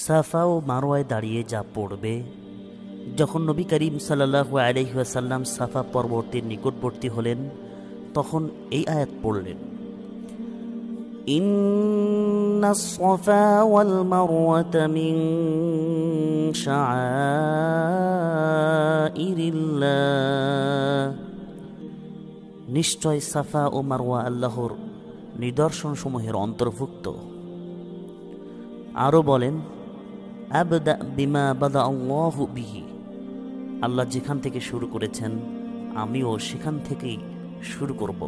সাফা ও মারওয়ায় দাঁড়িয়ে যা পড়বে, যখন নবী করিম সাল্লাল্লাহু আলাইহি ওয়াসাল্লাম সাফা পর্বতের নিকটবর্তী হলেন তখন এই আয়াত পড়লেন, ইন্নাস সাফা ওয়াল মারওয়াতা মিন শাআইরিল্লাহ, নিশ্চয় সাফা ও মারওয়া আল্লাহর নিদর্শনসমূহের অন্তর্ভুক্ত। আরও বলেন, আবদা বিমা বাদা আল্লাহু বিহি, আল্লাহ যেখান থেকে শুরু করেছেন আমিও সেখান থেকেই শুরু করব।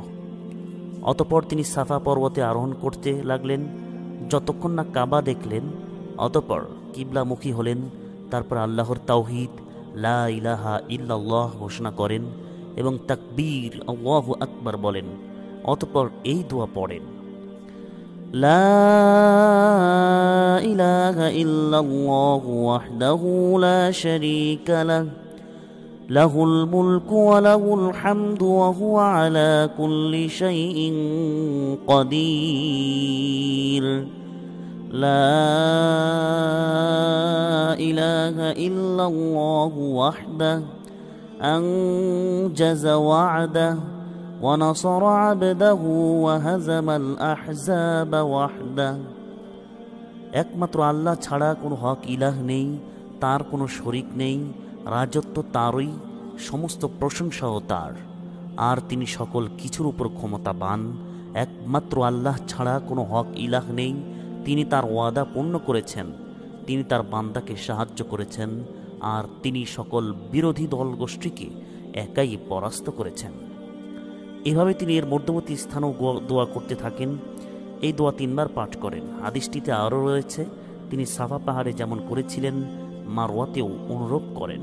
অতঃপর তিনি সাফা পর্বতে আরোহণ করতে লাগলেন যতক্ষণ না কাবা দেখলেন। অতঃপর কিবলামুখী হলেন। তারপর আল্লাহর তাওহীদ লা ইলাহা ইল্লাল্লাহ ঘোষণা করেন এবং তাকবীর আল্লাহু আকবার বলেন। অতঃপর এই দোয়া পড়েন, লা ইলাহা ইল্লাল্লাহু ওয়াহদাহু লা শারীকা লাহু লাহুল মুলকু ওয়া লাহুল হামদু ওয়া হুয়া আলা কুল্লি শাইইন কাদির, লা ইলাহা ইল্লাল্লাহু ওয়াহদাহু আনজাযা ওয়া'দাহু ওয়া নাসারা 'আবদাহু ওয়া হাযামাল আহযাবা ওয়াহদাহু, একমাত্র আল্লাহ ছাড়া কোনো হক ইলাহ নেই, তার কোনো শরীক নেই, রাজত্ব তারই, সমস্ত প্রশংসাও তার, আর তিনি সকল কিছুর উপর ক্ষমতাবান। একমাত্র আল্লাহ ছাড়া কোনো হক ইলাহ নেই, তিনি তার ওয়াদা পূর্ণ করেছেন, তিনি তার বান্দাকে সাহায্য করেছেন, আর তিনি সকল বিরোধী দল গোষ্ঠীকে একাই পরাস্ত করেছেন। এভাবে তিনি এর মধ্যবর্তী স্থানেও দোয়া করতে থাকেন। এই দোয়া 3 বার পাঠ করেন। হাদিসটিতে আরও রয়েছে, তিনি সাফা পাহাড়ে যেমন করেছিলেন মারওয়াতেও অনুরূপ করেন।